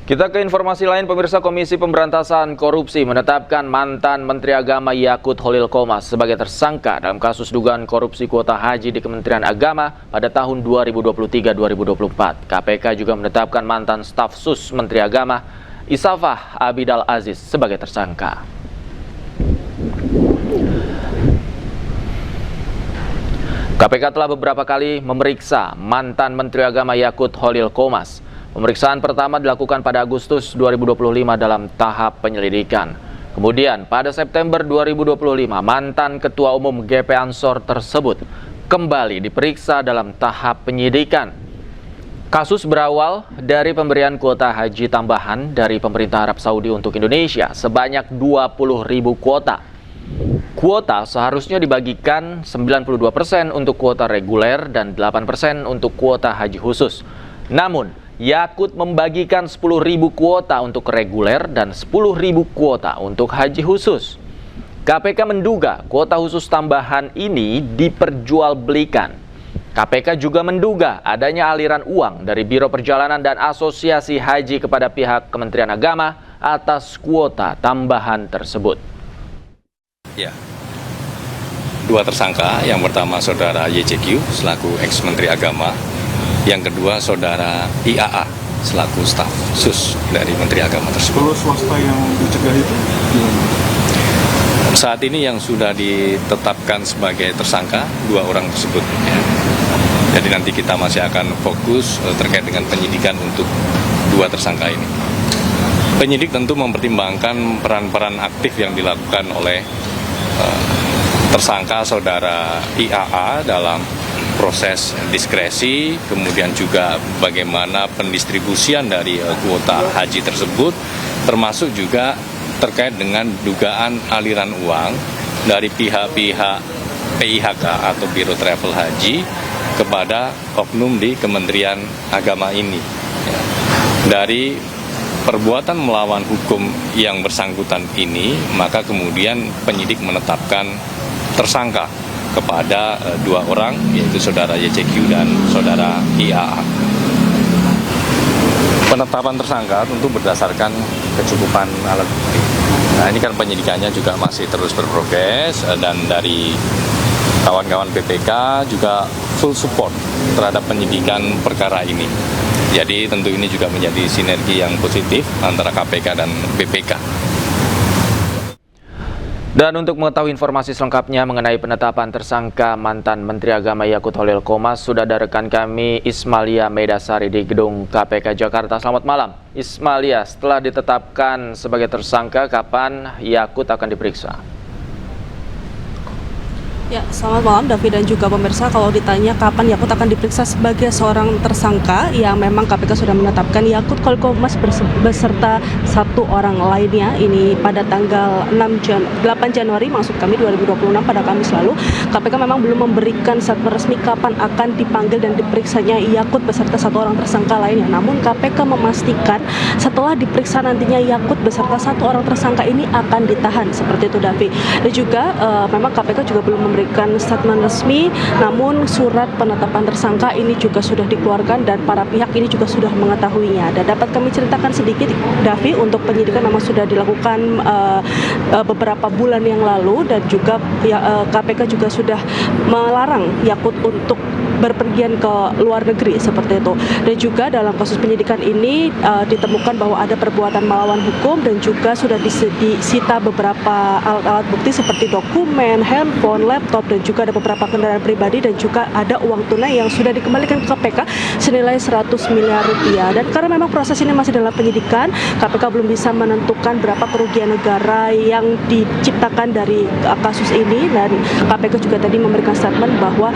Kita ke informasi lain, pemirsa. Komisi Pemberantasan Korupsi menetapkan mantan Menteri Agama Yakut Holil Qomas sebagai tersangka dalam kasus dugaan korupsi kuota haji di Kementerian Agama pada tahun 2023-2024. KPK juga menetapkan mantan staf sus Menteri Agama Isafah Abidal Aziz sebagai tersangka. KPK telah beberapa kali memeriksa mantan Menteri Agama Yakut Holil Qomas. Pemeriksaan pertama dilakukan pada Agustus 2025 dalam tahap penyelidikan. Kemudian pada September 2025 mantan Ketua Umum GP Ansor tersebut kembali diperiksa dalam tahap penyidikan. Kasus berawal dari pemberian kuota haji tambahan dari pemerintah Arab Saudi untuk Indonesia sebanyak 20.000 kuota. Kuota seharusnya dibagikan 92% untuk kuota reguler dan 8% untuk kuota haji khusus. Namun, Yakut membagikan 10.000 kuota untuk reguler dan 10.000 kuota untuk haji khusus. KPK menduga kuota khusus tambahan ini diperjualbelikan. KPK juga menduga adanya aliran uang dari Biro Perjalanan dan Asosiasi Haji kepada pihak Kementerian Agama atas kuota tambahan tersebut. Ya, dua tersangka, yang pertama saudara YCQ selaku ex-menteri agama, yang kedua saudara IAA selaku staf sus dari Menteri Agama tersebut. Kalau swasta yang dicegah itu gimana? Saat ini yang sudah ditetapkan sebagai tersangka dua orang tersebut. Ya. Jadi nanti kita masih akan fokus terkait dengan penyidikan untuk dua tersangka ini. Penyidik tentu mempertimbangkan peran-peran aktif yang dilakukan oleh tersangka saudara IAA dalam proses diskresi, kemudian juga bagaimana pendistribusian dari kuota haji tersebut, termasuk juga terkait dengan dugaan aliran uang dari pihak-pihak PIHK atau Biro Travel Haji kepada oknum di Kementerian Agama ini. Dari perbuatan melawan hukum yang bersangkutan ini, maka kemudian penyidik menetapkan tersangka kepada dua orang, yaitu saudara YCQ dan saudara IAA. Penetapan tersangka tentu berdasarkan kecukupan alat bukti. Nah, ini kan penyidikannya juga masih terus berprogres, dan dari kawan-kawan BPK juga full support terhadap penyidikan perkara ini. Jadi tentu ini juga menjadi sinergi yang positif antara KPK dan BPK. Dan untuk mengetahui informasi selengkapnya mengenai penetapan tersangka mantan Menteri Agama Yakut Holil Qomas, sudah ada rekan kami Ismalia Medasari di gedung KPK Jakarta. Selamat malam, Ismalia. Setelah ditetapkan sebagai tersangka, kapan Yakut akan diperiksa? Ya, selamat malam Davi dan juga pemirsa. Kalau ditanya kapan Yakut akan diperiksa sebagai seorang tersangka, yang memang KPK sudah menetapkan Yakut Holil Qomas beserta satu orang lainnya ini pada tanggal 8 Januari maksud kami 2026 pada Kamis lalu. KPK memang belum memberikan statement resmi kapan akan dipanggil dan diperiksanya Yakut beserta satu orang tersangka lainnya. Namun KPK memastikan setelah diperiksa nantinya Yakut beserta satu orang tersangka ini akan ditahan, seperti itu Davi. Dan juga memang KPK juga belum memberikan statement resmi, namun surat penetapan tersangka ini juga sudah dikeluarkan dan para pihak ini juga sudah mengetahuinya. Dan dapat kami ceritakan sedikit Davi, untuk penyidikan memang sudah dilakukan beberapa bulan yang lalu, dan juga KPK juga sudah melarang Yakut untuk berpergian ke luar negeri, seperti itu. Dan juga dalam kasus penyidikan ini ditemukan bahwa ada perbuatan melawan hukum, dan juga sudah disita beberapa alat-alat bukti seperti dokumen, handphone, laptop, dan juga ada beberapa kendaraan pribadi, dan juga ada uang tunai yang sudah dikembalikan ke KPK senilai 100 miliar rupiah. Dan karena memang proses ini masih dalam penyidikan, KPK belum bisa menentukan berapa kerugian negara yang diciptakan dari kasus ini, dan KPK juga tadi memberikan statement bahwa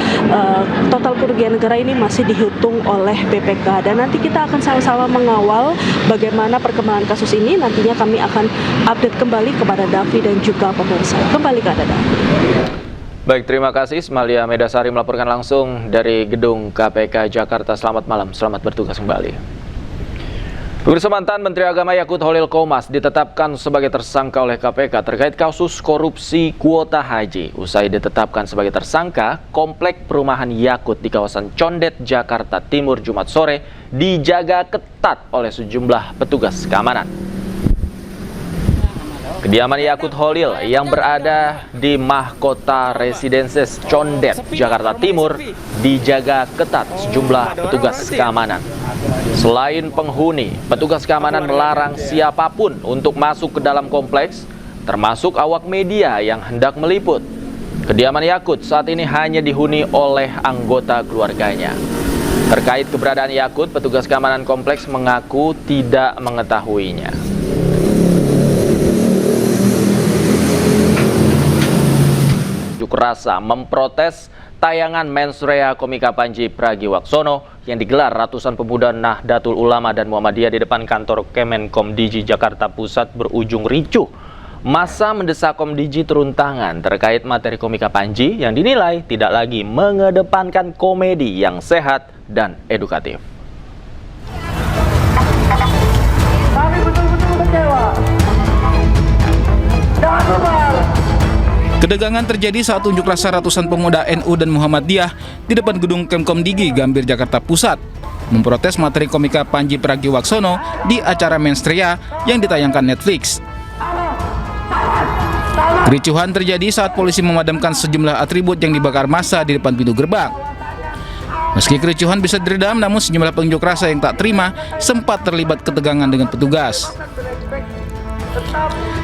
total kerugian negara ini masih dihitung oleh BPK. Dan nanti kita akan sama-sama mengawal bagaimana perkembangan kasus ini. Nantinya kami akan update kembali kepada Davi dan juga pemirsa. Kembali ke Anda, Davi. Baik, terima kasih Ismalia Medasari melaporkan langsung dari gedung KPK Jakarta. Selamat malam, selamat bertugas kembali. Pemirsa, mantan Menteri Agama Yakut Holil Qomas ditetapkan sebagai tersangka oleh KPK terkait kasus korupsi kuota haji. Usai ditetapkan sebagai tersangka, komplek perumahan Yakut di kawasan Condet, Jakarta Timur Jumat sore dijaga ketat oleh sejumlah petugas keamanan. Kediaman Yakut Holil yang berada di Mahkota Residences Condet, Jakarta Timur dijaga ketat sejumlah petugas keamanan. Selain penghuni, petugas keamanan melarang siapapun untuk masuk ke dalam kompleks, termasuk awak media yang hendak meliput. Kediaman Yakut saat ini hanya dihuni oleh anggota keluarganya. Terkait keberadaan Yakut, petugas keamanan kompleks mengaku tidak mengetahuinya. Unjuk rasa memprotes tayangan mensrea komika Panji Pragiwaksono yang digelar ratusan pemuda Nahdlatul Ulama dan Muhammadiyah di depan kantor Kemenkomdiji Jakarta Pusat berujung ricuh. Massa mendesak Komdiji turun tangan terkait materi komika Panji yang dinilai tidak lagi mengedepankan komedi yang sehat dan edukatif. Kami betul-betul kecewa. Dan bubar. Ketegangan terjadi saat unjuk rasa ratusan pemuda NU dan Muhammadiyah di depan gedung Kemenkomdiji Gambir, Jakarta Pusat, memprotes materi komika Panji Pragiwaksono di acara Mensrea yang ditayangkan Netflix. Kericuhan terjadi saat polisi memadamkan sejumlah atribut yang dibakar massa di depan pintu gerbang. Meski kericuhan bisa diredam, namun sejumlah pengunjuk rasa yang tak terima sempat terlibat ketegangan dengan petugas.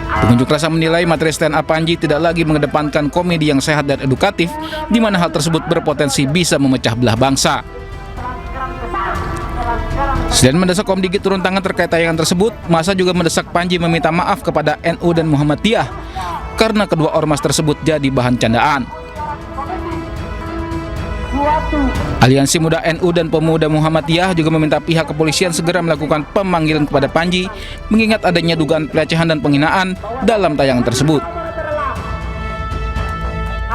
Pengunjuk rasa menilai materi stand up Panji tidak lagi mengedepankan komedi yang sehat dan edukatif, di mana hal tersebut berpotensi bisa memecah belah bangsa. Selain mendesak Komdigi turun tangan terkait tayangan tersebut, massa juga mendesak Panji meminta maaf kepada NU dan Muhammadiyah karena kedua ormas tersebut jadi bahan candaan. Aliansi Muda NU dan Pemuda Muhammadiyah juga meminta pihak kepolisian segera melakukan pemanggilan kepada Panji mengingat adanya dugaan pelecehan dan penghinaan dalam tayangan tersebut.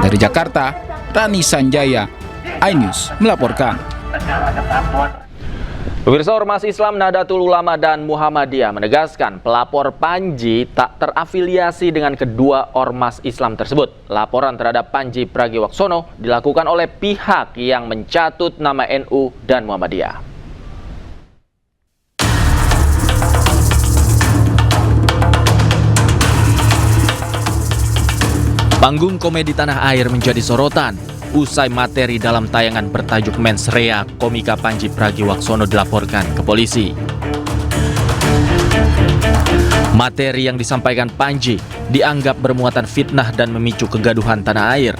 Dari Jakarta, Rani Sanjaya, iNews melaporkan. Pemirsa, Ormas Islam Nahdlatul Ulama dan Muhammadiyah menegaskan pelapor Panji tak terafiliasi dengan kedua ormas Islam tersebut. Laporan terhadap Panji Pragiwaksono dilakukan oleh pihak yang mencatut nama NU dan Muhammadiyah. Panggung komedi tanah air menjadi sorotan usai materi dalam tayangan bertajuk Mensrea komika Panji Pragiwaksono dilaporkan ke polisi. Materi yang disampaikan Panji dianggap bermuatan fitnah dan memicu kegaduhan tanah air.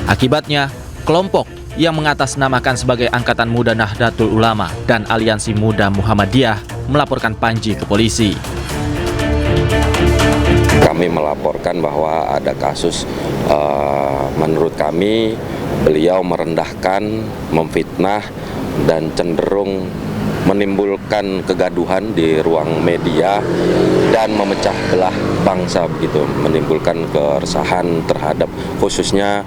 Akibatnya, kelompok yang mengatasnamakan sebagai Angkatan Muda Nahdlatul Ulama dan Aliansi Muda Muhammadiyah melaporkan Panji ke polisi. Kami melaporkan bahwa ada kasus, menurut kami beliau merendahkan, memfitnah, dan cenderung menimbulkan kegaduhan di ruang media dan memecah belah bangsa begitu, menimbulkan keresahan terhadap khususnya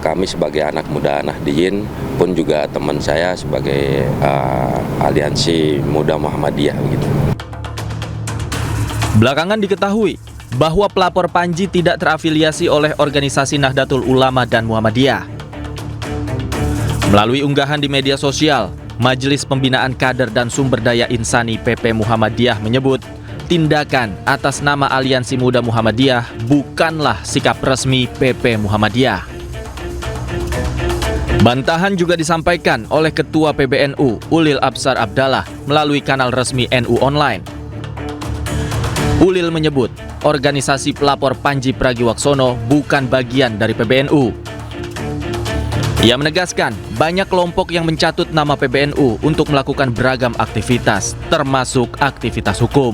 kami sebagai anak muda Nahdliyin pun juga teman saya sebagai Aliansi Muda Muhammadiyah begitu. Belakangan diketahui bahwa pelapor Panji tidak terafiliasi oleh organisasi Nahdlatul Ulama dan Muhammadiyah. Melalui unggahan di media sosial, Majelis Pembinaan Kader dan Sumber Daya Insani PP Muhammadiyah menyebut tindakan atas nama Aliansi Muda Muhammadiyah bukanlah sikap resmi PP Muhammadiyah. Bantahan juga disampaikan oleh Ketua PBNU Ulil Absar Abdallah melalui kanal resmi NU Online. Ulil menyebut organisasi pelapor Panji Pragiwaksono bukan bagian dari PBNU. Ia menegaskan banyak kelompok yang mencatut nama PBNU untuk melakukan beragam aktivitas, termasuk aktivitas hukum.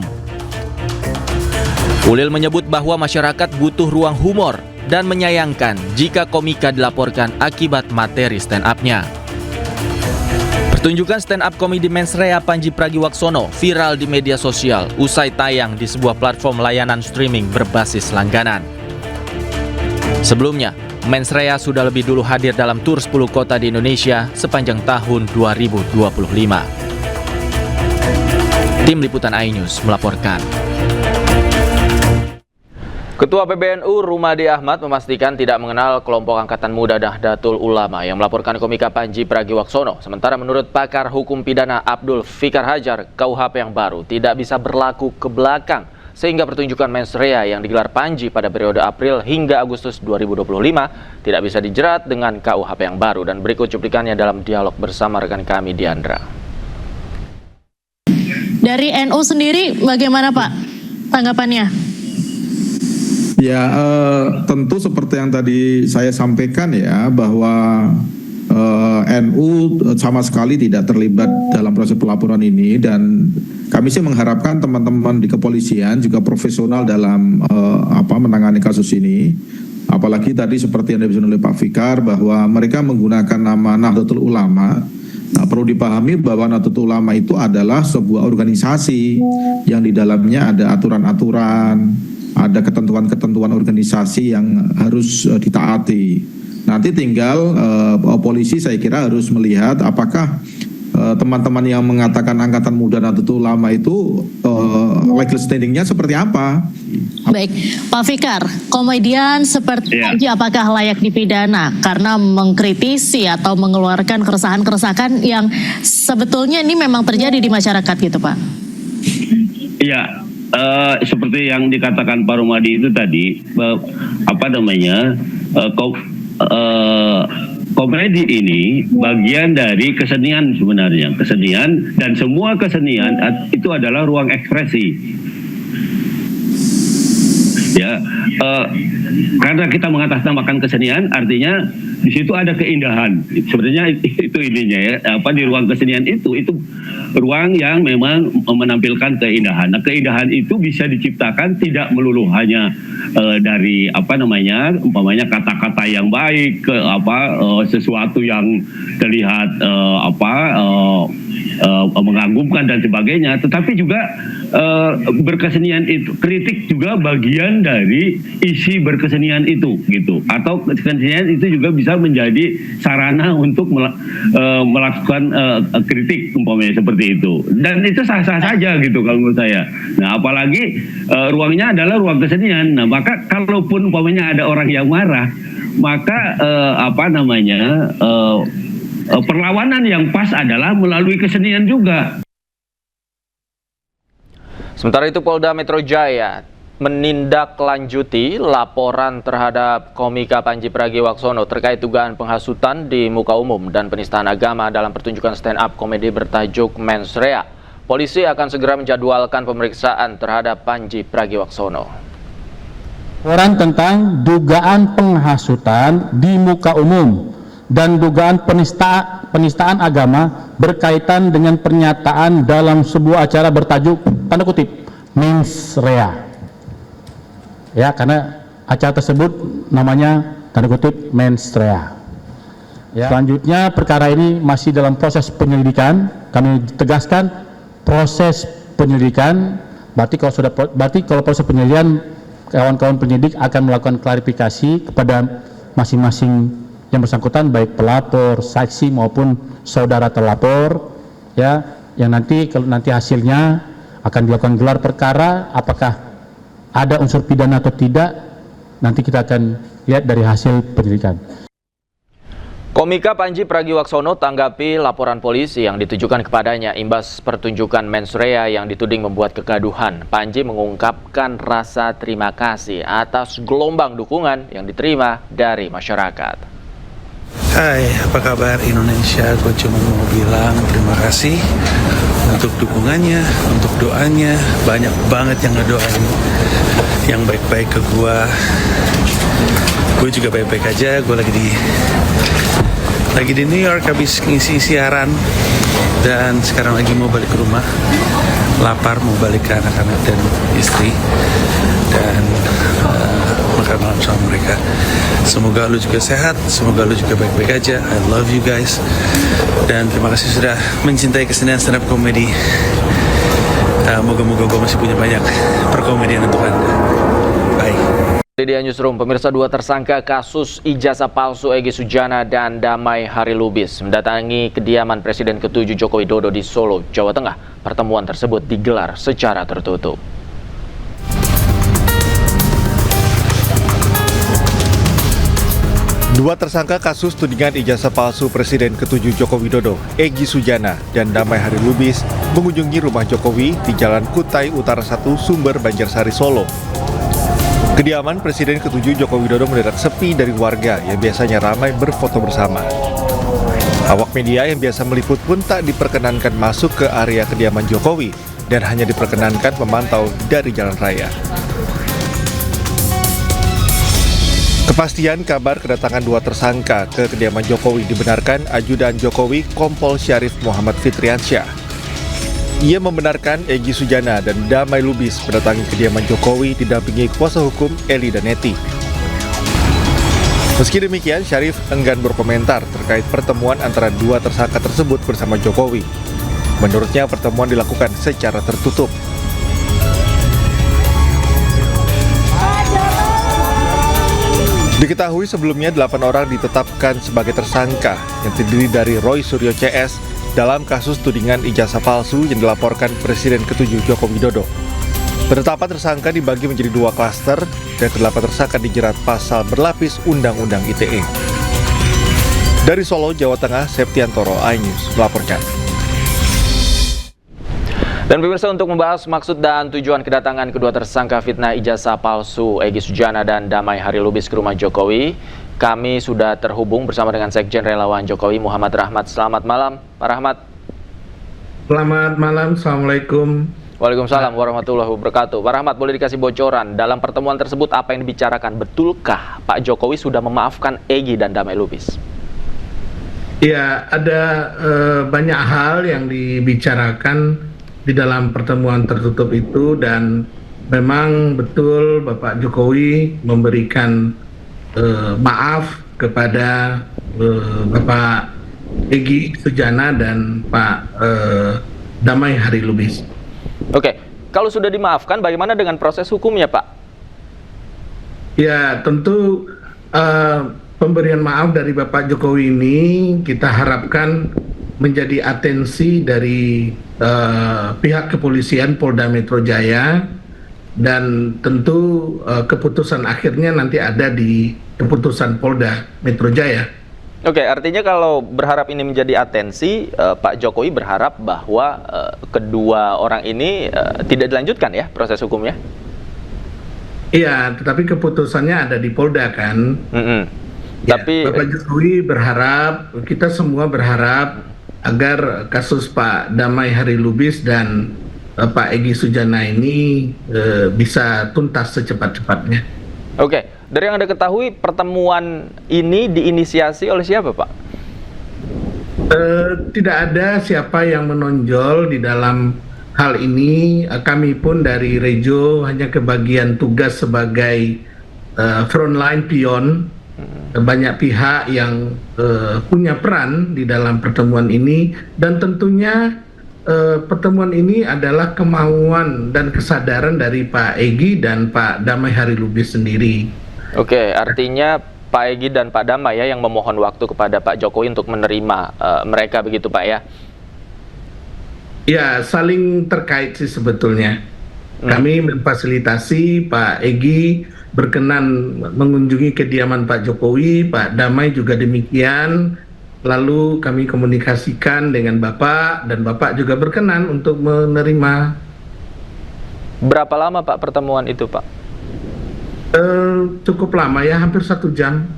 Ulil menyebut bahwa masyarakat butuh ruang humor dan menyayangkan jika komika dilaporkan akibat materi stand up-nya. Pertunjukan stand up komedi Mensrea Panji Pragiwaksono viral di media sosial usai tayang di sebuah platform layanan streaming berbasis langganan. Sebelumnya, Mensrea sudah lebih dulu hadir dalam tur 10 kota di Indonesia sepanjang tahun 2025. Tim Liputan iNews melaporkan. Ketua PBNU Rumadi Ahmad memastikan tidak mengenal kelompok Angkatan Muda Nahdlatul Ulama yang melaporkan Komika Panji Pragiwaksono. Sementara menurut pakar hukum pidana Abdul Fikar Hajar, KUHP yang baru tidak bisa berlaku ke belakang sehingga pertunjukan mens rea yang digelar Panji pada periode April hingga Agustus 2025 tidak bisa dijerat dengan KUHP yang baru. Dan berikut cuplikannya dalam dialog bersama rekan kami Diandra. Dari NU sendiri bagaimana Pak tanggapannya? Ya, tentu seperti yang tadi saya sampaikan ya, bahwa NU sama sekali tidak terlibat dalam proses pelaporan ini, dan kami sih mengharapkan teman-teman di kepolisian juga profesional dalam menangani kasus ini. Apalagi tadi seperti yang disampaikan oleh Pak Fikar bahwa mereka menggunakan nama Nahdlatul Ulama. Nah, perlu dipahami bahwa Nahdlatul Ulama itu adalah sebuah organisasi yang di dalamnya ada aturan-aturan, ada ketentuan-ketentuan organisasi yang harus ditaati. Nanti tinggal polisi saya kira harus melihat apakah teman-teman yang mengatakan Angkatan Muda Nahdlatul Ulama itu legal standing-nya seperti apa. Baik, Pak Fikar, komedian seperti Panji apakah layak dipidana karena mengkritisi atau mengeluarkan keresahan-keresahan yang sebetulnya ini memang terjadi di masyarakat gitu Pak? Iya. Seperti yang dikatakan Pak Rumadi itu tadi, komedi ini bagian dari kesenian sebenarnya, kesenian, dan semua kesenian itu adalah ruang ekspresi. Ya, karena kita mengatasnamakan kesenian, artinya di situ ada keindahan. Sebenarnya itu ininya ya. Di ruang kesenian itu ruang yang memang menampilkan keindahan. Nah, keindahan itu bisa diciptakan tidak melulu hanya dari umpamanya kata-kata yang baik, sesuatu yang terlihat mengagumkan dan sebagainya, tetapi juga berkesenian itu, kritik juga bagian dari isi berkesenian itu gitu, atau kesenian itu juga bisa menjadi sarana untuk melakukan kritik umpamanya seperti itu, dan itu sah-sah saja gitu kalau menurut saya. Nah, apalagi ruangnya adalah ruang kesenian. Nah, maka kalaupun umpamanya ada orang yang marah, maka perlawanan yang pas adalah melalui kesenian juga. Sementara itu Polda Metro Jaya menindaklanjuti laporan terhadap Komika Panji Pragiwaksono terkait dugaan penghasutan di muka umum dan penistaan agama dalam pertunjukan stand up komedi bertajuk Mens Rea. Polisi akan segera menjadwalkan pemeriksaan terhadap Panji Pragiwaksono. Laporan tentang dugaan penghasutan di muka umum dan dugaan penistaan agama berkaitan dengan pernyataan dalam sebuah acara bertajuk tanda kutip Mens Rea. Ya, karena acara tersebut namanya tanda kutip Mens Rea. Ya. Selanjutnya perkara ini masih dalam proses penyelidikan. Kami tegaskan proses penyelidikan. Berarti kalau proses penyelidikan, kawan-kawan penyidik akan melakukan klarifikasi kepada masing-masing yang bersangkutan, baik pelapor, saksi maupun saudara terlapor, ya, yang kalau nanti hasilnya akan dilakukan gelar perkara, apakah ada unsur pidana atau tidak, nanti kita akan lihat dari hasil penyelidikan. Komika Panji Pragiwaksono tanggapi laporan polisi yang ditujukan kepadanya imbas pertunjukan Mens Rea yang dituding membuat kegaduhan. Panji mengungkapkan rasa terima kasih atas gelombang dukungan yang diterima dari masyarakat. Hai, apa kabar Indonesia? Gue cuma mau bilang terima kasih untuk dukungannya, untuk doanya. Banyak banget yang ngedoain yang baik-baik ke gue. Gue juga baik-baik aja. Gue lagi di New York habis ngisi siaran, dan sekarang lagi mau balik ke rumah. Lapar, mau balik ke anak-anak dan istri, dan makan malam sama mereka. Semoga lu juga sehat, semoga lu juga baik-baik aja. I love you guys, dan terima kasih sudah mencintai kesenian stand up comedy. Moga-moga gue masih punya banyak perkomedian untuk Anda. Bye. Di Newsroom, pemirsa, dua tersangka kasus ijazah palsu Egy Sujana dan Damai Harilubis mendatangi kediaman Presiden ke-7 Joko Widodo di Solo, Jawa Tengah. Pertemuan tersebut digelar secara tertutup. Dua tersangka kasus tudingan ijazah palsu Presiden ke-7 Joko Widodo, Egy Sujana dan Damai Harilubis, mengunjungi rumah Jokowi di Jalan Kutai Utara 1, Sumber, Banjarsari, Solo. Kediaman Presiden ke-7 Joko Widodo mendadak sepi dari warga yang biasanya ramai berfoto bersama. Awak media yang biasa meliput pun tak diperkenankan masuk ke area kediaman Jokowi dan hanya diperkenankan memantau dari jalan raya. Kepastian kabar kedatangan dua tersangka ke kediaman Jokowi dibenarkan Ajudan Jokowi Kompol Syarif Muhammad Fitriansyah. Ia membenarkan Egy Sujana dan Damai Lubis mendatangi kediaman Jokowi didampingi kuasa hukum Eli dan Neti. Meski demikian, Syarif enggan berkomentar terkait pertemuan antara dua tersangka tersebut bersama Jokowi. Menurutnya, pertemuan dilakukan secara tertutup. Diketahui sebelumnya 8 orang ditetapkan sebagai tersangka yang terdiri dari Roy Suryo CS dalam kasus tudingan ijazah palsu yang dilaporkan Presiden ke-7 Joko Widodo. Penetapan tersangka dibagi menjadi 2 klaster dan ke-8 tersangka dijerat pasal berlapis Undang-Undang ITE. Dari Solo, Jawa Tengah, Septiantoro, iNews melaporkan. Dan pemirsa, untuk membahas maksud dan tujuan kedatangan kedua tersangka fitnah ijazah palsu Egy Sujana dan Damai Harilubis ke rumah Jokowi, kami sudah terhubung bersama dengan Sekjen Relawan Jokowi Muhammad Rahmat. Selamat malam, Pak Rahmat. Selamat malam, Assalamualaikum. Waalaikumsalam warahmatullahi wabarakatuh. Pak Rahmat, boleh dikasih bocoran dalam pertemuan tersebut apa yang dibicarakan? Betulkah Pak Jokowi sudah memaafkan Egy dan Damai Lubis? Ya, ada banyak hal yang dibicarakan di dalam pertemuan tertutup itu, dan memang betul Bapak Jokowi memberikan maaf kepada Bapak Egy Sujana dan Pak Damai Harilubis. Oke, kalau sudah dimaafkan, bagaimana dengan proses hukumnya, Pak? Ya, tentu pemberian maaf dari Bapak Jokowi ini kita harapkan menjadi atensi dari pihak kepolisian Polda Metro Jaya, dan tentu keputusan akhirnya nanti ada di keputusan Polda Metro Jaya. Oke, artinya kalau berharap ini menjadi atensi, Pak Jokowi berharap bahwa kedua orang ini tidak dilanjutkan ya proses hukumnya? Iya, tetapi keputusannya ada di Polda kan. Ya, tapi Bapak Jokowi berharap, kita semua berharap agar kasus Pak Damai Harilubis dan Pak Egy Sujana ini bisa tuntas secepat-cepatnya. Oke, dari yang Anda ketahui, pertemuan ini diinisiasi oleh siapa, Pak? Tidak ada siapa yang menonjol di dalam hal ini. Kami pun dari Rejo hanya kebagian tugas sebagai frontline pion. Banyak pihak yang punya peran di dalam pertemuan ini, dan tentunya pertemuan ini adalah kemauan dan kesadaran dari Pak Egy dan Pak Damai Harilubis sendiri. Oke, artinya Pak Egy dan Pak Damai ya yang memohon waktu kepada Pak Jokowi untuk menerima mereka, begitu Pak ya? Ya, saling terkait sih sebetulnya. Kami memfasilitasi Pak Egy berkenan mengunjungi kediaman Pak Jokowi, Pak Damai juga demikian. Lalu kami komunikasikan dengan Bapak, dan Bapak juga berkenan untuk menerima. Berapa lama Pak pertemuan itu, Pak? Cukup lama ya, hampir 1 jam.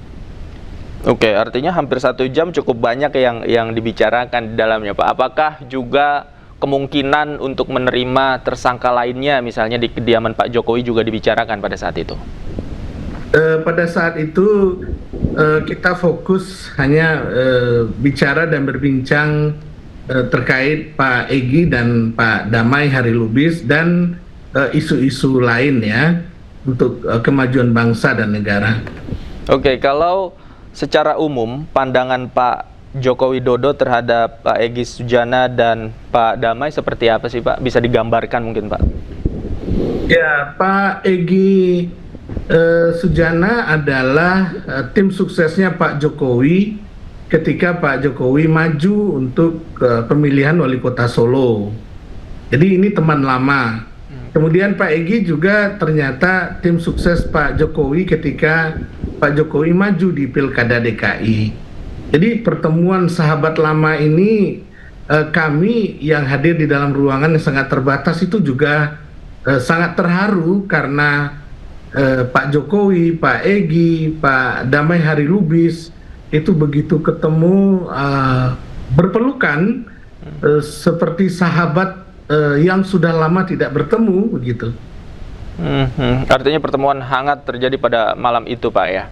Oke, artinya hampir 1 jam cukup banyak yang dibicarakan di dalamnya, Pak. Apakah juga kemungkinan untuk menerima tersangka lainnya, misalnya di kediaman Pak Jokowi juga dibicarakan pada saat itu? Pada saat itu kita fokus hanya bicara dan berbincang terkait Pak Egy dan Pak Damai Harilubis dan isu-isu lain ya untuk kemajuan bangsa dan negara. Oke, kalau secara umum pandangan Pak Joko Widodo terhadap Pak Egy Sujana dan Pak Damai seperti apa sih Pak? Bisa digambarkan mungkin Pak? Ya, Pak Egy Sujana adalah tim suksesnya Pak Jokowi ketika Pak Jokowi maju untuk pemilihan wali kota Solo. Jadi ini teman lama. Kemudian Pak Egy juga ternyata tim sukses Pak Jokowi ketika Pak Jokowi maju di Pilkada DKI. Jadi pertemuan sahabat lama ini, kami yang hadir di dalam ruangan yang sangat terbatas itu juga sangat terharu karena Pak Jokowi, Pak Egy, Pak Damai Hari Lubis itu begitu ketemu berpelukan seperti sahabat yang sudah lama tidak bertemu begitu. Artinya pertemuan hangat terjadi pada malam itu, Pak, ya?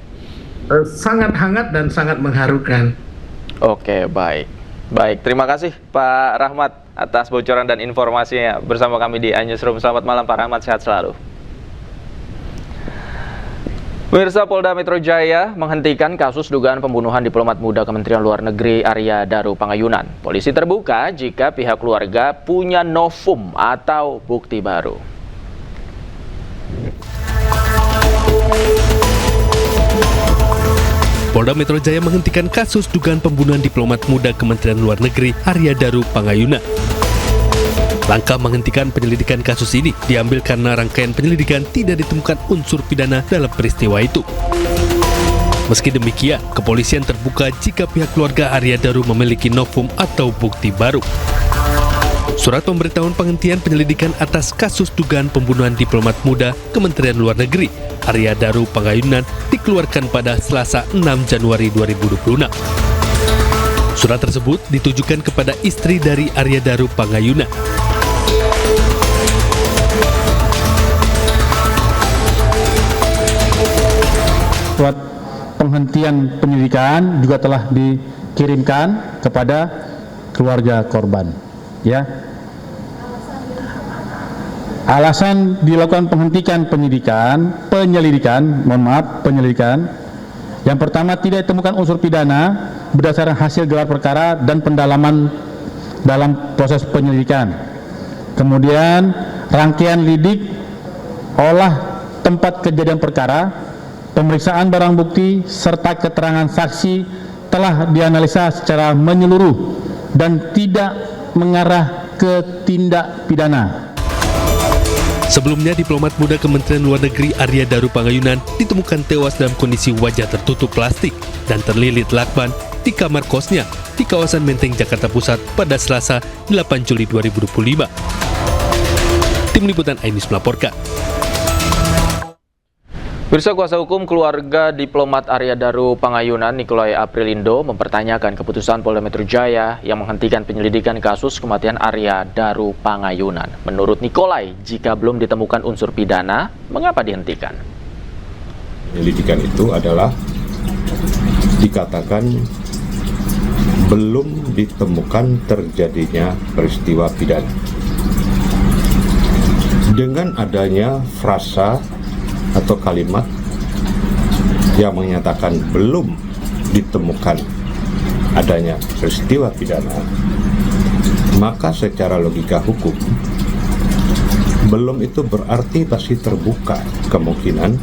Sangat hangat dan sangat mengharukan. Oke, baik. Baik, terima kasih Pak Rahmat atas bocoran dan informasinya bersama kami di iNewsroom. Selamat malam Pak Rahmat, sehat selalu. Pemirsa, Polda Metro Jaya menghentikan kasus dugaan pembunuhan diplomat muda Kementerian Luar Negeri Arya Daru Pangayunan. Polisi terbuka jika pihak keluarga punya novum atau bukti baru. Polda Metro Jaya menghentikan kasus dugaan pembunuhan diplomat muda Kementerian Luar Negeri Arya Daru Pangayunan. Langkah menghentikan penyelidikan kasus ini diambil karena rangkaian penyelidikan tidak ditemukan unsur pidana dalam peristiwa itu. Meski demikian, kepolisian terbuka jika pihak keluarga Arya Daru memiliki novum atau bukti baru. Surat pemberitahuan penghentian penyelidikan atas kasus dugaan pembunuhan diplomat muda Kementerian Luar Negeri Arya Daru Pangayunan dikeluarkan pada Selasa 6 Januari 2026. Surat tersebut ditujukan kepada istri dari Arya Daru Pangayunan. Surat penghentian penyelidikan juga telah dikirimkan kepada keluarga korban. Ya. Alasan dilakukan penyelidikan. Yang pertama, tidak ditemukan unsur pidana berdasarkan hasil gelar perkara dan pendalaman dalam proses penyelidikan. Kemudian, rangkaian lidik, olah tempat kejadian perkara, pemeriksaan barang bukti, serta keterangan saksi telah dianalisa secara menyeluruh dan tidak mengarah ke tindak pidana. Sebelumnya, diplomat muda Kementerian Luar Negeri Arya Daru Pangayunan ditemukan tewas dalam kondisi wajah tertutup plastik dan terlilit lakban di kamar kosnya di kawasan Menteng, Jakarta Pusat pada Selasa 8 Juli 2025. Tim Liputan iNews melaporkan. Pemirsa, kuasa hukum keluarga diplomat Arya Daru Pangayunan Nikolai Aprilindo mempertanyakan keputusan Polda Metro Jaya yang menghentikan penyelidikan kasus kematian Arya Daru Pangayunan. Menurut Nikolai, jika belum ditemukan unsur pidana, mengapa dihentikan? Penyelidikan itu adalah dikatakan belum ditemukan terjadinya peristiwa pidana. Dengan adanya frasa atau kalimat yang menyatakan belum ditemukan adanya peristiwa pidana, maka secara logika hukum belum itu berarti masih terbuka kemungkinan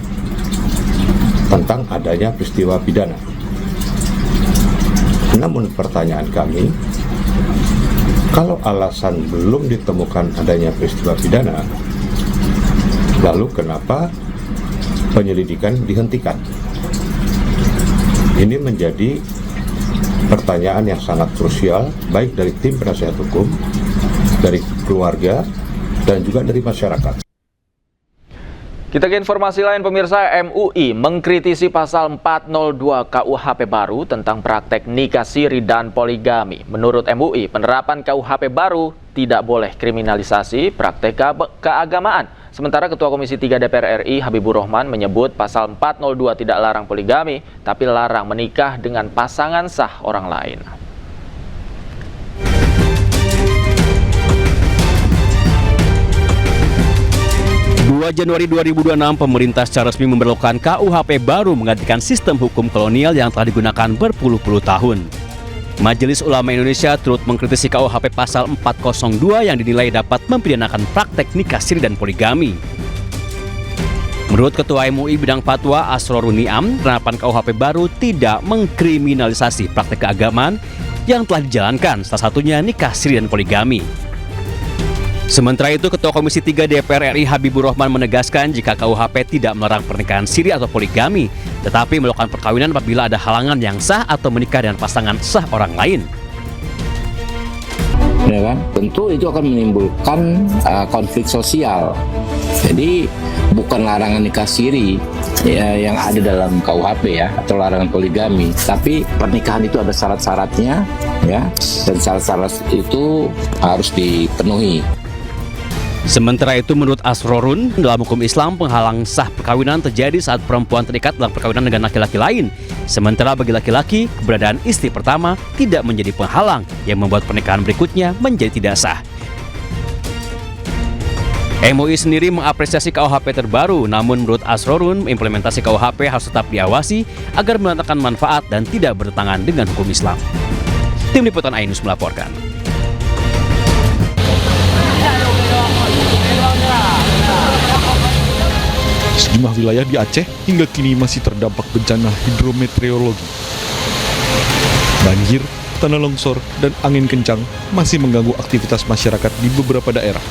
tentang adanya peristiwa pidana. Namun pertanyaan kami, kalau alasan belum ditemukan adanya peristiwa pidana, lalu kenapa penyelidikan dihentikan? Ini menjadi pertanyaan yang sangat krusial, baik dari tim penasihat hukum, dari keluarga, dan juga dari masyarakat. Kita ke informasi lain, pemirsa. MUI mengkritisi pasal 402 KUHP baru tentang praktek nikah siri dan poligami. Menurut MUI, penerapan KUHP baru tidak boleh kriminalisasi praktek keagamaan. Sementara Ketua Komisi 3 DPR RI Habibur Rahman menyebut pasal 402 tidak larang poligami, tapi larang menikah dengan pasangan sah orang lain. 2 Januari 2026, pemerintah secara resmi memberlakukan KUHP baru menggantikan sistem hukum kolonial yang telah digunakan berpuluh-puluh tahun. Majelis Ulama Indonesia turut mengkritisi KUHP pasal 402 yang dinilai dapat mempidanakan praktek nikah siri dan poligami. Menurut Ketua MUI Bidang Fatwa Asrorun Niam, penerapan KUHP baru tidak mengkriminalisasi praktek keagamaan yang telah dijalankan, salah satunya nikah siri dan poligami. Sementara itu, Ketua Komisi 3 DPR RI Habibur Rahman menegaskan jika KUHP tidak melarang pernikahan siri atau poligami, tetapi melakukan perkawinan apabila ada halangan yang sah atau menikah dengan pasangan sah orang lain. Ya kan? Tentu itu akan menimbulkan konflik sosial. Jadi bukan larangan nikah siri ya, yang ada dalam KUHP ya, atau larangan poligami, tapi pernikahan itu ada syarat-syaratnya ya, dan syarat-syarat itu harus dipenuhi. Sementara itu, menurut Asrorun, dalam hukum Islam penghalang sah perkawinan terjadi saat perempuan terikat dalam perkawinan dengan laki-laki lain. Sementara bagi laki-laki, keberadaan istri pertama tidak menjadi penghalang yang membuat pernikahan berikutnya menjadi tidak sah. MUI sendiri mengapresiasi KUHP terbaru, namun menurut Asrorun, implementasi KUHP harus tetap diawasi agar mendatangkan manfaat dan tidak bertentangan dengan hukum Islam. Tim Liputan iNews melaporkan. Sejumlah wilayah di Aceh hingga kini masih terdampak bencana hidrometeorologi. Banjir, tanah longsor, dan angin kencang masih mengganggu aktivitas masyarakat di beberapa daerah.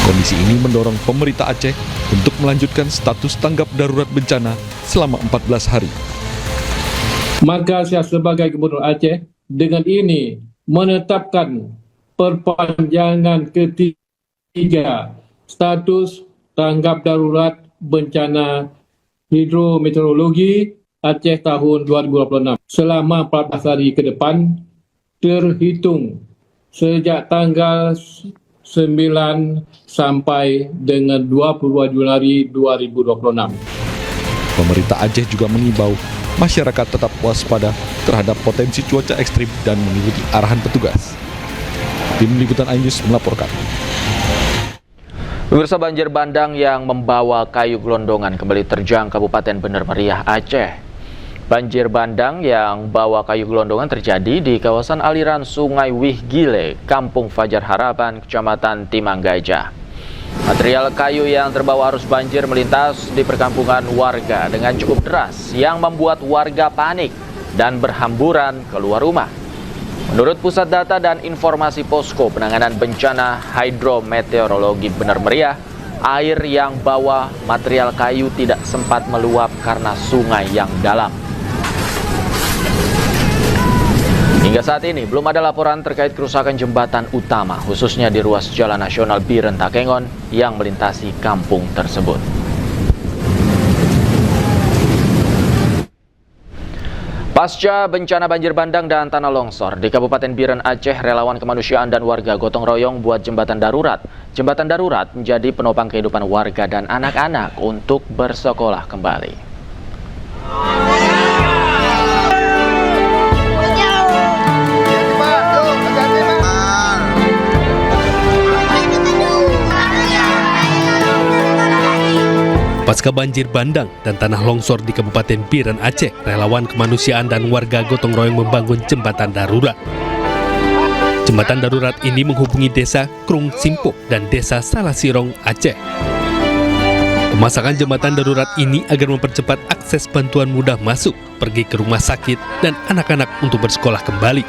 Kondisi ini mendorong pemerintah Aceh untuk melanjutkan status tanggap darurat bencana selama 14 hari. Maka saya sebagai Gubernur Aceh dengan ini menetapkan perpanjangan ketiga status tanggap darurat bencana hidrometeorologi Aceh tahun 2026 selama 14 hari ke depan terhitung sejak tanggal 9 sampai dengan 22 Januari 2026. Pemerintah Aceh juga mengimbau masyarakat tetap waspada terhadap potensi cuaca ekstrim dan mengikuti arahan petugas. Tim Liputan iNews melaporkan. Pemirsa, banjir bandang yang membawa kayu gelondongan kembali terjang Kabupaten Bener Meriah, Aceh. Banjir bandang yang bawa kayu gelondongan terjadi di kawasan aliran Sungai Wihgile, Kampung Fajar Harapan, Kecamatan Timang Gajah. Material kayu yang terbawa arus banjir melintas di perkampungan warga dengan cukup deras yang membuat warga panik dan berhamburan keluar rumah. Menurut Pusat Data dan Informasi Posko Penanganan Bencana Hidrometeorologi Bener Meriah, air yang bawa material kayu tidak sempat meluap karena sungai yang dalam. Hingga saat ini belum ada laporan terkait kerusakan jembatan utama, khususnya di ruas Jalan Nasional Biren Takengon yang melintasi kampung tersebut. Pasca bencana banjir bandang dan tanah longsor di Kabupaten Biren Aceh, relawan kemanusiaan dan warga gotong royong buat jembatan darurat. Jembatan darurat menjadi penopang kehidupan warga dan anak-anak untuk bersekolah kembali. Pasca banjir bandang dan tanah longsor di Kabupaten Biren Aceh, relawan kemanusiaan dan warga gotong royong membangun jembatan darurat. Jembatan darurat ini menghubungi desa Krung Simpo dan desa Salasirong, Aceh. Pemasangan jembatan darurat ini agar mempercepat akses bantuan mudah masuk, pergi ke rumah sakit, dan anak-anak untuk bersekolah kembali.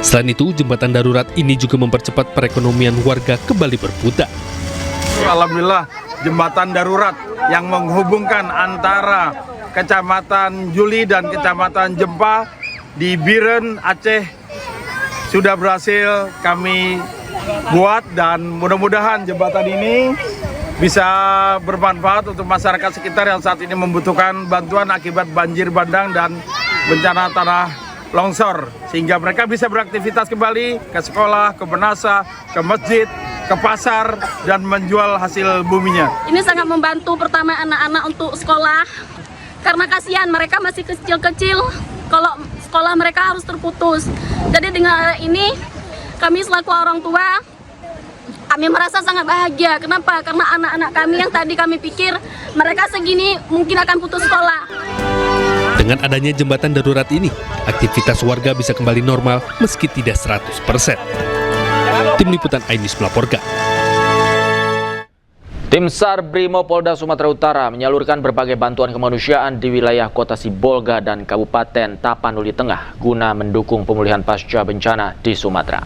Selain itu, jembatan darurat ini juga mempercepat perekonomian warga kembali berputar. Alhamdulillah, jembatan darurat yang menghubungkan antara Kecamatan Juli dan Kecamatan Jempa di Biren, Aceh sudah berhasil kami buat, dan mudah-mudahan jembatan ini bisa bermanfaat untuk masyarakat sekitar yang saat ini membutuhkan bantuan akibat banjir bandang dan bencana tanah longsor, sehingga mereka bisa beraktivitas kembali ke sekolah, ke benasa, ke masjid, ke pasar, dan menjual hasil buminya. Ini sangat membantu pertama anak-anak untuk sekolah, karena kasihan mereka masih kecil-kecil, kalau sekolah mereka harus terputus. Jadi dengan ini kami selaku orang tua, kami merasa sangat bahagia. Kenapa? Karena anak-anak kami yang tadi kami pikir mereka segini mungkin akan putus sekolah. Dengan adanya jembatan darurat ini, aktivitas warga bisa kembali normal meski tidak 100%. Tim Liputan iNews melaporkan. Tim SAR Brimo Polda Sumatera Utara menyalurkan berbagai bantuan kemanusiaan di wilayah Kota Sibolga dan Kabupaten Tapanuli Tengah guna mendukung pemulihan pasca bencana di Sumatera.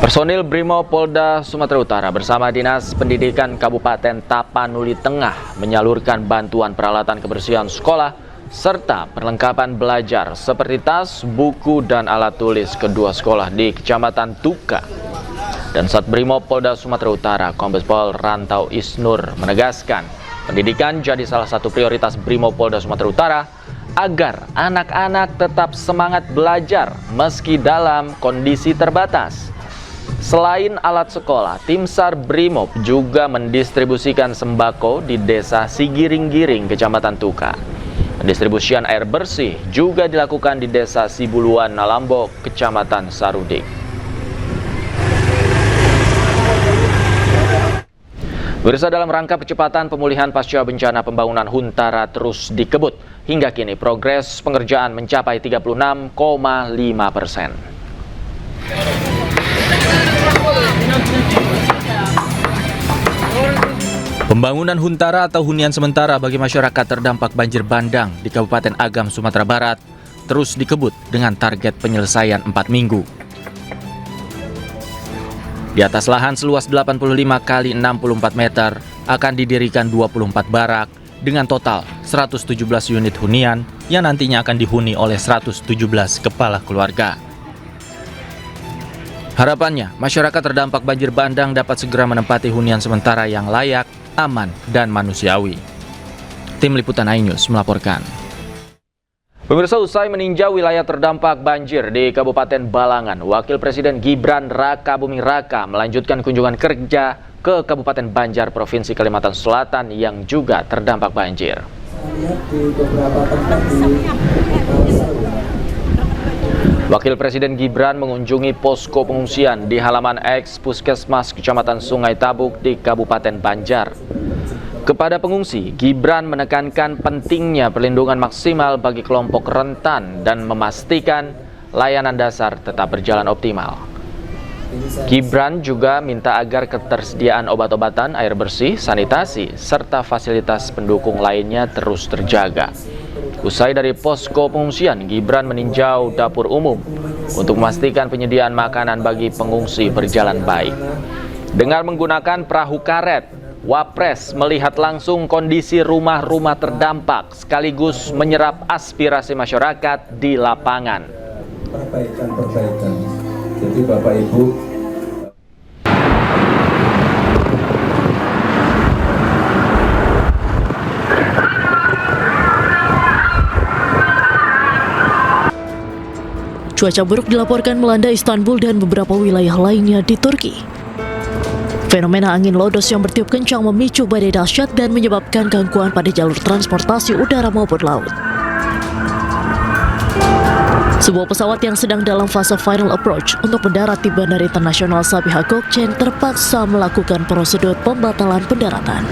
Personil Brimo Polda Sumatera Utara bersama Dinas Pendidikan Kabupaten Tapanuli Tengah menyalurkan bantuan peralatan kebersihan sekolah serta perlengkapan belajar seperti tas, buku, dan alat tulis kedua sekolah di Kecamatan Tuka. Dan Sat Brimo Polda Sumatera Utara, Kombes Pol Rantau Isnur menegaskan, pendidikan jadi salah satu prioritas Brimo Polda Sumatera Utara agar anak-anak tetap semangat belajar meski dalam kondisi terbatas. Selain alat sekolah, tim SAR Brimob juga mendistribusikan sembako di Desa Sigiring-Giring, Kecamatan Tuka. Pendistribusian air bersih juga dilakukan di Desa Sibuluan Nalambo, Kecamatan Sarudik. Pemirsa, dalam rangka percepatan pemulihan pasca bencana, pembangunan Huntara terus dikebut. Hingga kini progres pengerjaan mencapai 36,5%. Pembangunan Huntara atau hunian sementara bagi masyarakat terdampak banjir bandang di Kabupaten Agam, Sumatera Barat terus dikebut dengan target penyelesaian 4 minggu. Di atas lahan seluas 85 kali 64 meter akan didirikan 24 barak dengan total 117 unit hunian yang nantinya akan dihuni oleh 117 kepala keluarga. Harapannya, masyarakat terdampak banjir bandang dapat segera menempati hunian sementara yang layak, aman, dan manusiawi. Tim Liputan iNews melaporkan. Pemirsa, usai meninjau wilayah terdampak banjir di Kabupaten Balangan, Wakil Presiden Gibran Rakabuming Raka melanjutkan kunjungan kerja ke Kabupaten Banjar, Provinsi Kalimantan Selatan yang juga terdampak banjir. Wakil Presiden Gibran mengunjungi posko pengungsian di halaman eks Puskesmas Kecamatan Sungai Tabuk di Kabupaten Banjar. Kepada pengungsi, Gibran menekankan pentingnya perlindungan maksimal bagi kelompok rentan dan memastikan layanan dasar tetap berjalan optimal. Gibran juga minta agar ketersediaan obat-obatan, air bersih, sanitasi, serta fasilitas pendukung lainnya terus terjaga. Usai dari posko pengungsian, Gibran meninjau dapur umum untuk memastikan penyediaan makanan bagi pengungsi berjalan baik. Dengan menggunakan perahu karet, Wapres melihat langsung kondisi rumah-rumah terdampak sekaligus menyerap aspirasi masyarakat di lapangan. Perbaikan. Jadi Bapak Ibu, cuaca buruk dilaporkan melanda Istanbul dan beberapa wilayah lainnya di Turki. Fenomena angin lodos yang bertiup kencang memicu badai dahsyat dan menyebabkan gangguan pada jalur transportasi udara maupun laut. Sebuah pesawat yang sedang dalam fase final approach untuk mendarat di Bandara Internasional Sabiha Gökçen terpaksa melakukan prosedur pembatalan pendaratan.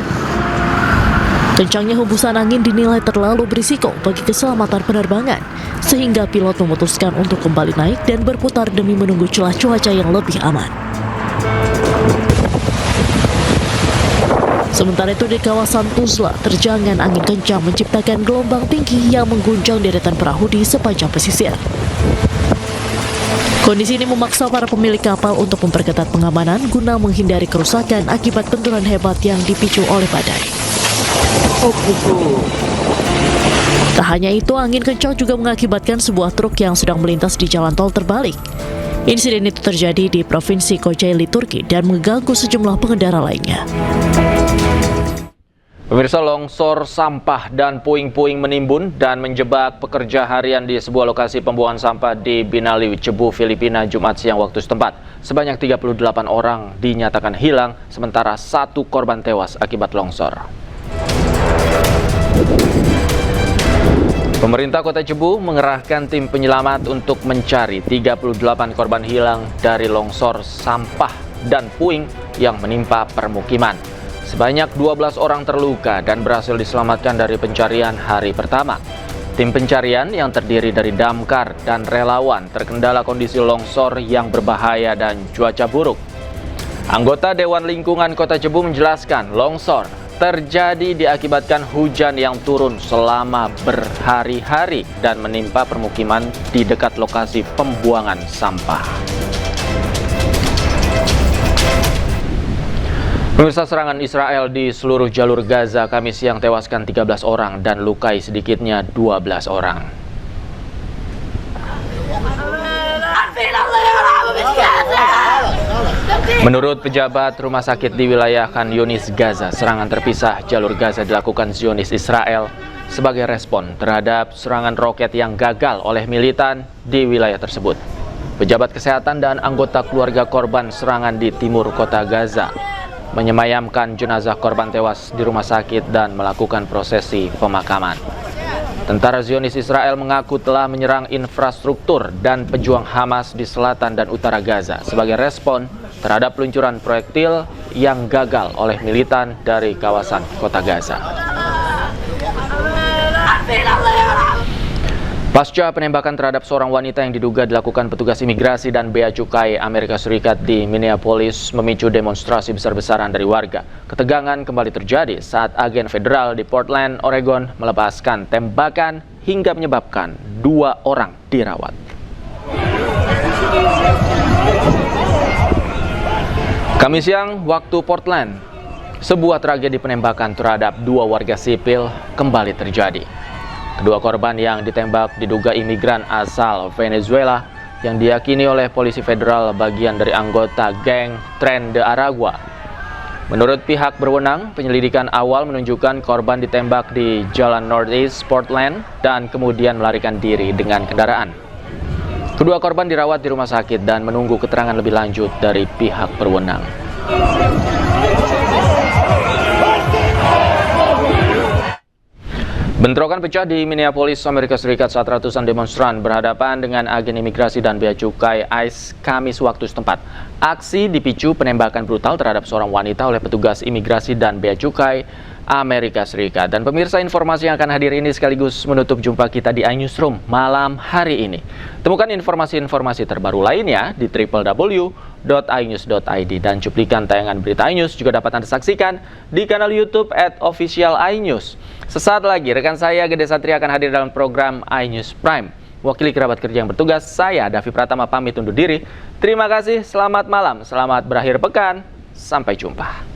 Kencangnya hembusan angin dinilai terlalu berisiko bagi keselamatan penerbangan, sehingga pilot memutuskan untuk kembali naik dan berputar demi menunggu celah cuaca yang lebih aman. Sementara itu di kawasan Tuzla, terjangan angin kencang menciptakan gelombang tinggi yang mengguncang deretan perahu di sepanjang pesisir. Kondisi ini memaksa para pemilik kapal untuk memperketat pengamanan guna menghindari kerusakan akibat benturan hebat yang dipicu oleh badai. Tak hanya itu, angin kencang juga mengakibatkan sebuah truk yang sedang melintas di jalan tol terbalik. Insiden itu terjadi di Provinsi Kocaeli, Turki dan mengganggu sejumlah pengendara lainnya. Pemirsa, longsor, sampah, dan puing-puing menimbun dan menjebak pekerja harian di sebuah lokasi pembuangan sampah di Binali, Cebu, Filipina, Jumat siang waktu setempat. Sebanyak 38 orang dinyatakan hilang, sementara 1 korban tewas akibat longsor. Pemerintah Kota Cebu mengerahkan tim penyelamat untuk mencari 38 korban hilang dari longsor sampah dan puing yang menimpa permukiman. Sebanyak 12 orang terluka dan berhasil diselamatkan dari pencarian hari pertama. Tim pencarian yang terdiri dari damkar dan relawan terkendala kondisi longsor yang berbahaya dan cuaca buruk. Anggota Dewan Lingkungan Kota Cebu menjelaskan longsor terjadi diakibatkan hujan yang turun selama berhari-hari dan menimpa permukiman di dekat lokasi pembuangan sampah. Pemirsa, serangan Israel di seluruh jalur Gaza Kamis siang tewaskan 13 orang dan lukai sedikitnya 12 orang. Menurut pejabat rumah sakit di wilayah Khan Yunis, Gaza, serangan terpisah jalur Gaza dilakukan Zionis Israel sebagai respon terhadap serangan roket yang gagal oleh militan di wilayah tersebut. Pejabat kesehatan dan anggota keluarga korban serangan di timur kota Gaza menyemayamkan jenazah korban tewas di rumah sakit dan melakukan prosesi pemakaman. Tentara Zionis Israel mengaku telah menyerang infrastruktur dan pejuang Hamas di selatan dan utara Gaza sebagai respon terhadap peluncuran proyektil yang gagal oleh militan dari kawasan kota Gaza. Pasca penembakan terhadap seorang wanita yang diduga dilakukan petugas imigrasi dan bea cukai Amerika Serikat di Minneapolis memicu demonstrasi besar-besaran dari warga. Ketegangan kembali terjadi saat agen federal di Portland, Oregon melepaskan tembakan hingga menyebabkan 2 orang dirawat. Kamis siang waktu Portland, sebuah tragedi penembakan terhadap 2 warga sipil kembali terjadi. Kedua korban yang ditembak diduga imigran asal Venezuela yang diyakini oleh polisi federal bagian dari anggota geng Tren de Aragua. Menurut pihak berwenang, penyelidikan awal menunjukkan korban ditembak di Jalan Northeast Portland dan kemudian melarikan diri dengan kendaraan. Kedua korban dirawat di rumah sakit dan menunggu keterangan lebih lanjut dari pihak berwenang. Bentrokan pecah di Minneapolis, Amerika Serikat saat ratusan demonstran berhadapan dengan agen imigrasi dan bea cukai ICE Kamis waktu setempat. Aksi dipicu penembakan brutal terhadap seorang wanita oleh petugas imigrasi dan bea cukai Amerika Serikat. Dan pemirsa, informasi yang akan hadir ini sekaligus menutup jumpa kita di iNewsroom malam hari ini. Temukan informasi-informasi terbaru lainnya di www.inews.id dan cuplikan tayangan berita iNews juga dapat Anda saksikan di kanal YouTube @official iNews. Sesaat lagi rekan saya Gede Satria akan hadir dalam program iNews Prime. Wakili kerabat kerja yang bertugas, saya Davi Pratama pamit undur diri. Terima kasih, selamat malam, selamat berakhir pekan, sampai jumpa.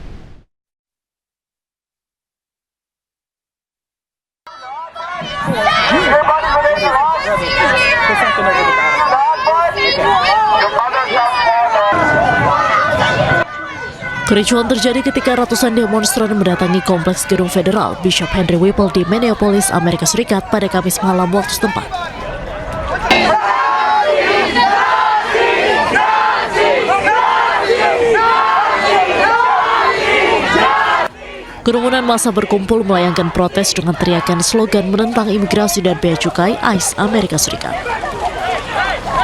Kericuhan terjadi ketika ratusan demonstran mendatangi kompleks gedung federal Bishop Henry Whipple di Minneapolis, Amerika Serikat pada Kamis malam waktu setempat. Kerumunan massa berkumpul melayangkan protes dengan teriakan slogan menentang imigrasi dan bea cukai ICE Amerika Serikat.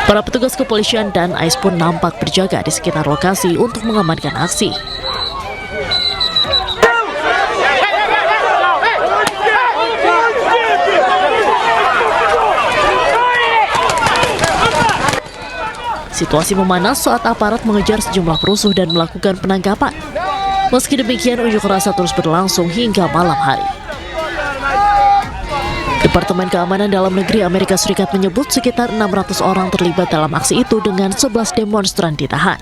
Para petugas kepolisian dan ICE pun nampak berjaga di sekitar lokasi untuk mengamankan aksi. Situasi memanas saat aparat mengejar sejumlah perusuh dan melakukan penangkapan. Meski demikian, unjuk rasa terus berlangsung hingga malam hari. Departemen Keamanan Dalam Negeri Amerika Serikat menyebut sekitar 600 orang terlibat dalam aksi itu dengan 11 demonstran ditahan.